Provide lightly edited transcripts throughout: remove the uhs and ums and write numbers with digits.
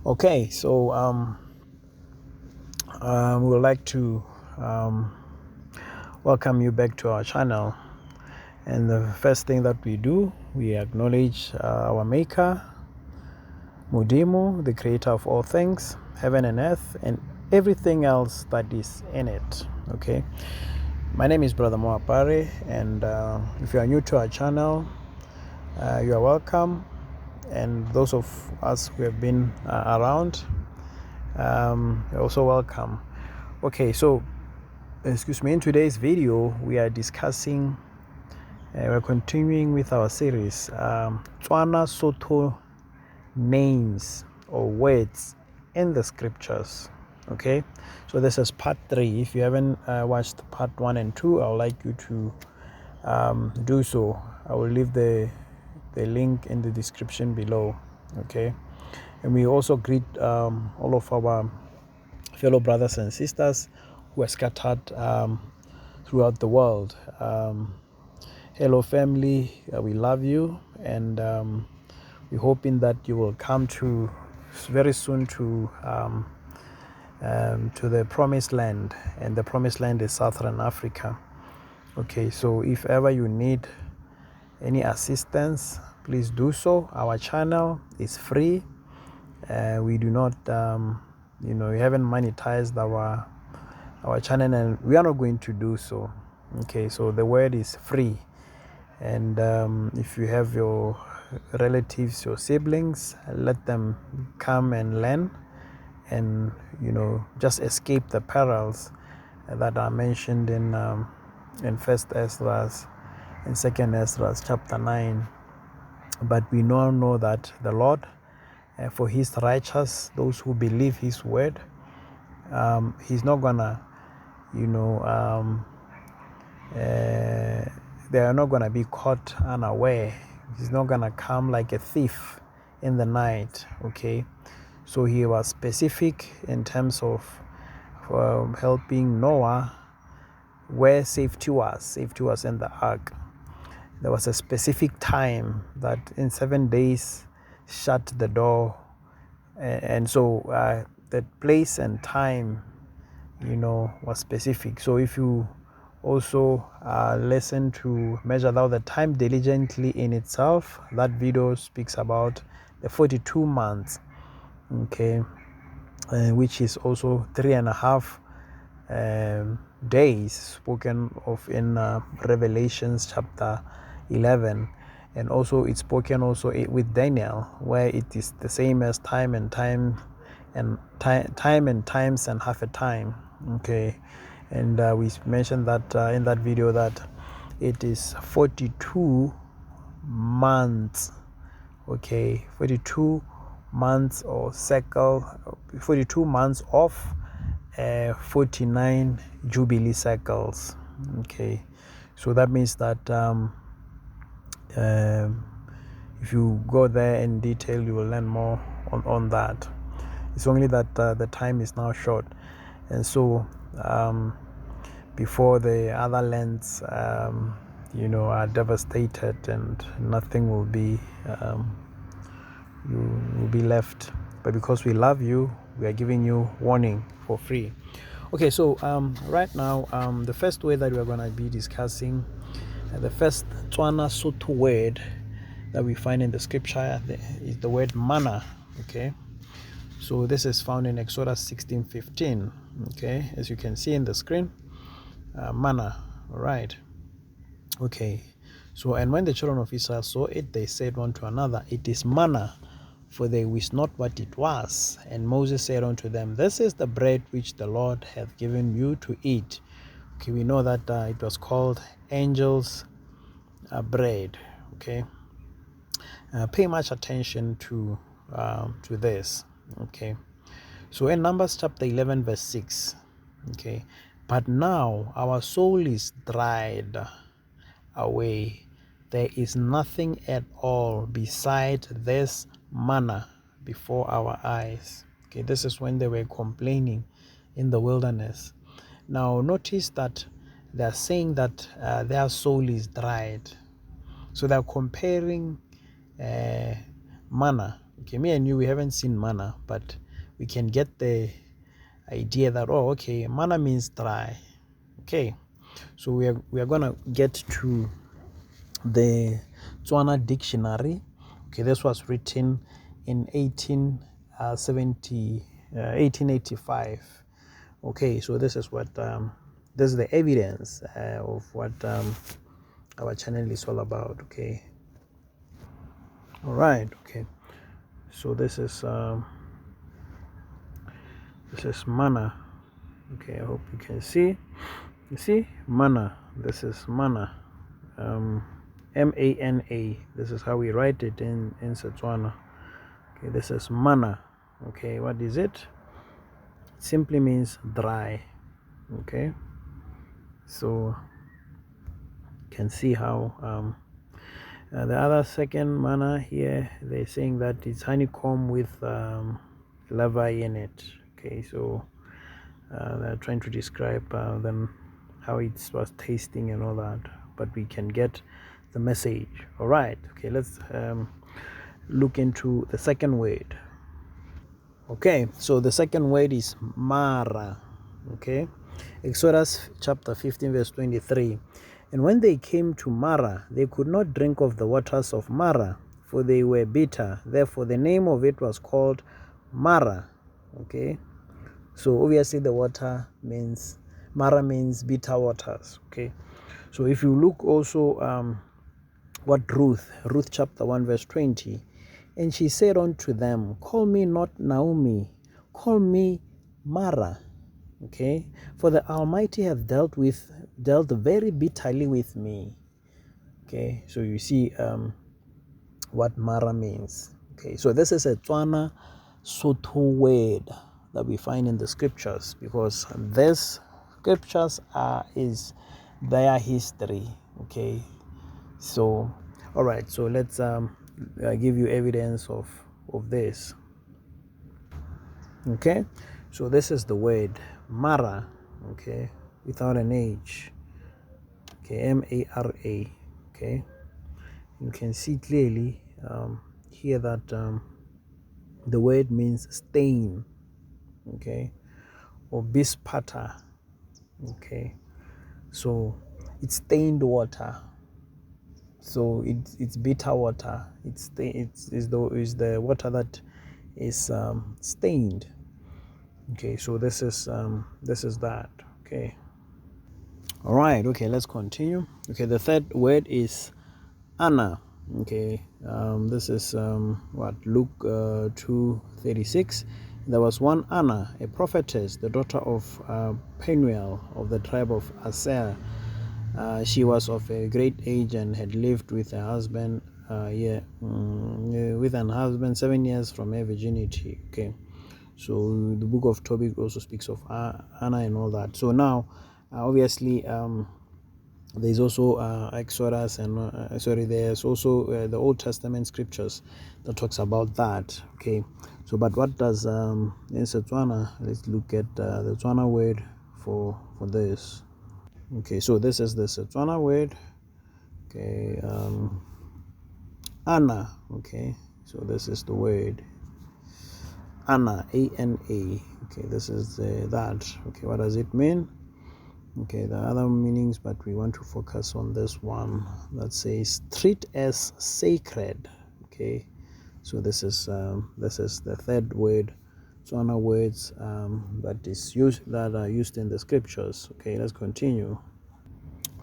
Okay, so we would like to welcome you back to our channel. And the first thing that we do, we acknowledge our Maker, Mudimu, the creator of all things, heaven and earth, and everything else that is in it. Okay, my name is Brother Moapare, and if you are new to our channel, you are welcome. And those of us who have been around, you're also welcome. Okay, so excuse me, in today's video we are discussing we're continuing with our series, Tswana Sotho names or words in the scriptures. Okay, so this is part 3. If you haven't watched part 1 and 2, I would like you to do so. I will leave the link in the description below. Okay, and we also greet all of our fellow brothers and sisters who are scattered throughout the world. Hello family, we love you, and we're hoping that you will come to very soon to the promised land, and the promised land is Southern Africa. Okay, so if ever you need any assistance, please do so. Our channel is free. We do not we haven't monetized our channel, and we are not going to do so. Okay, so the word is free, and if you have your relatives, your siblings, let them come and learn, and just escape the perils that are mentioned in First Ezra and Second Ezra chapter 9. But we now know that the Lord, for his righteous, those who believe his word, he's not gonna they are not going to be caught unaware. He's not going to come like a thief in the night. Okay, so he was specific in terms of helping Noah where safety was in the ark. There was a specific time that in 7 days shut the door, and so the place and time was specific. So if you also listen to Measure Thou the Time Diligently in itself, that video speaks about the 42 months, okay, which is also 3.5 days spoken of in Revelations chapter 11. And also it's spoken also with Daniel, where it is the same as time and times and half a time. Okay, and we mentioned that in that video that it is 42 months. Okay, 42 months or cycle, 42 months of 49 jubilee cycles. Okay, so that means that if you go there in detail, you will learn more on that. It's only that the time is now short, and so before the other lands are devastated and nothing will be you will be left. But because we love you, we are giving you warning for free. Okay, so right now the first word that we're going to be discussing, the first Tswana Sotho word that we find in the scripture is the word manna. Okay, so this is found in Exodus 16:15. Okay, as you can see in the screen, manna. All right. Okay, so and when the children of Israel saw it, they said one to another, "It is manna, for they wist not what it was." And Moses said unto them, "This is the bread which the Lord hath given you to eat." Okay, we know that it was called angels' bread. Okay, pay much attention to this. Okay, so in Numbers chapter 11 verse 6. Okay, but now our soul is dried away. There is nothing at all beside this manna before our eyes. Okay, this is when they were complaining in the wilderness. Now notice that they are saying that their soul is dried. So they are comparing manna Okay, me and you, we haven't seen mana, but we can get the idea that, oh, okay, mana means dry. Okay, so we are gonna get to the Tswana dictionary. Okay, this was written in 1885. Okay, so this is what this is the evidence of what our channel is all about. Okay, all right. Okay, so this is mana. Okay, I hope you can see. You see mana. This is mana. MANA. This is how we write it in Setswana. Okay, this is mana. Okay, what is it? It simply means dry. Okay, so you can see how the other second mana here, they're saying that it's honeycomb with larvae in it. Okay, so they're trying to describe them how it was tasting and all that, but we can get the message. All right, okay, let's look into the second word. Okay, so the second word is mara. Okay, Exodus chapter 15 verse 23. And when they came to Mara, they could not drink of the waters of Mara, for they were bitter. Therefore the name of it was called Mara. Okay, so obviously the water means, Mara means bitter waters. Okay, so if you look also what Ruth chapter 1 verse 20, and she said unto them, call me not Naomi, call me Mara. Okay, for the Almighty hath dealt very bitterly with me. Okay, so you see what Mara means. Okay, so this is a Tswana Sotho word that we find in the scriptures, because these scriptures is their history. Okay, so all right, so let's give you evidence of this. Okay, so this is the word Mara. Okay, without an H. Okay, MARA. Okay, you can see clearly here that the word means stain. Okay, or bispata. Okay, so it's stained water, so it's bitter water. It's the water that is stained. Okay, so this is that. Okay, all right. Okay, let's continue. Okay, the third word is Anna. Okay, this is what Luke 2:36. There was one Anna, a prophetess, the daughter of Penuel of the tribe of Aser. She was of a great age and had lived with her husband with an husband 7 years from her virginity. Okay, so the book of Tobit also speaks of Anna and all that. So now obviously there's also Exodus and there's also the Old Testament scriptures that talks about that. Okay, so but what does in Setswana, let's look at the Tswana word for this. Okay, so this is the Setswana word. Okay, Anna. Okay, so this is the word Anna, ANA. Okay, this is that. Okay, what does it mean? Okay, the other meanings, but we want to focus on this one that says treat as sacred. Okay, so this is the third word, Tswana words that are used in the scriptures. Okay, let's continue.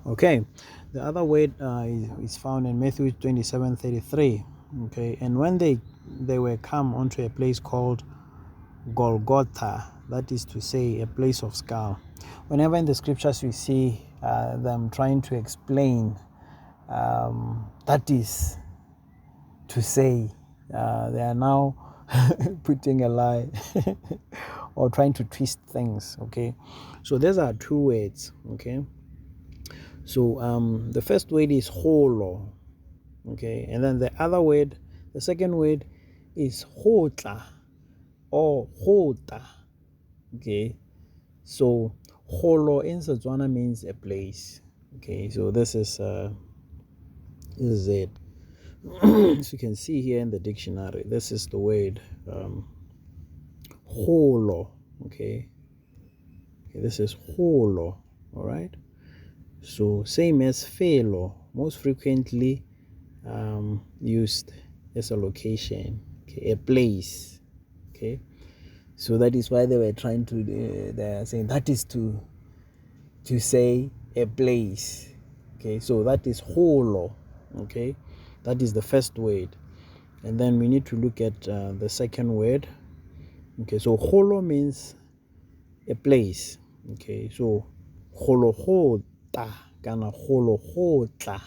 Okay, the other word is found in Matthew 27:33. Okay, and when they were come unto a place called Golgotha, that is to say, a place of skull. Whenever in the scriptures we see them trying to explain, that is to say, they are now putting a lie or trying to twist things. Okay, so these are two words. Okay, so the first word is holo. Okay, and then the other word, the second word is hotla or hota. Okay, so holo in Setswana means a place. Okay, so this is it. As you can see here in the dictionary, this is the word holo. Okay, this is holo. All right, so same as felo, most frequently used as a location, okay, a place. Okay, so that is why they were trying to they're saying that is to say a place. Okay, so that is holo. Okay, that is the first word, and then we need to look at the second word. Okay, so holo means a place. Okay, so hologota kana hologotla.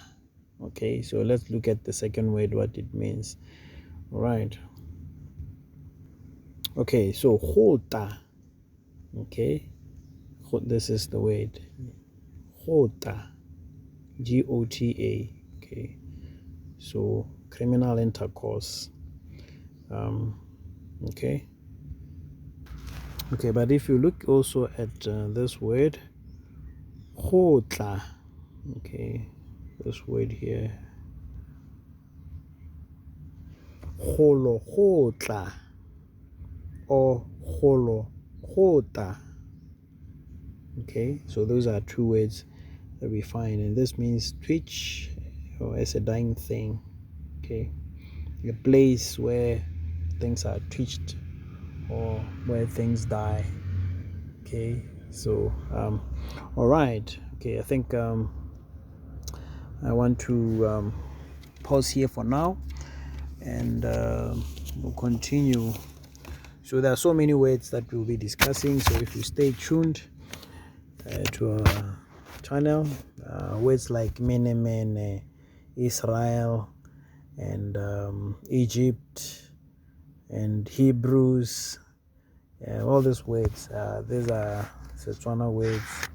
Okay, so let's look at the second word, what it means. All right. Okay, so hota. Okay, this is the word hota, Gota. Okay, so criminal intercourse. Okay, but if you look also at this word hotla, okay, this word here holo hotla or holo hota. Okay, so those are two words that we find, and this means twitch or as a dying thing. Okay, a place where things are twitched or where things die. Okay, so all right. Okay, I think I want to pause here for now, and we'll continue. So there are so many words that we'll be discussing, so if you stay tuned to our channel, words like mene, Israel, and Egypt, and Hebrews, all these words, these are Tswana words,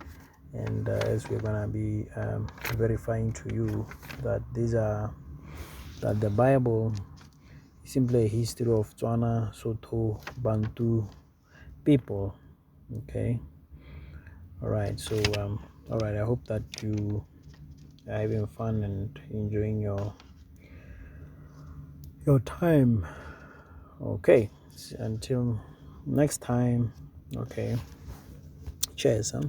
and as we're gonna be verifying to you that that the Bible is simply a history of Tswana, Sotho, Bantu people. Okay, all right. So all right. I hope that you are having fun and enjoying your time. Okay, until next time. Okay, cheers, huh?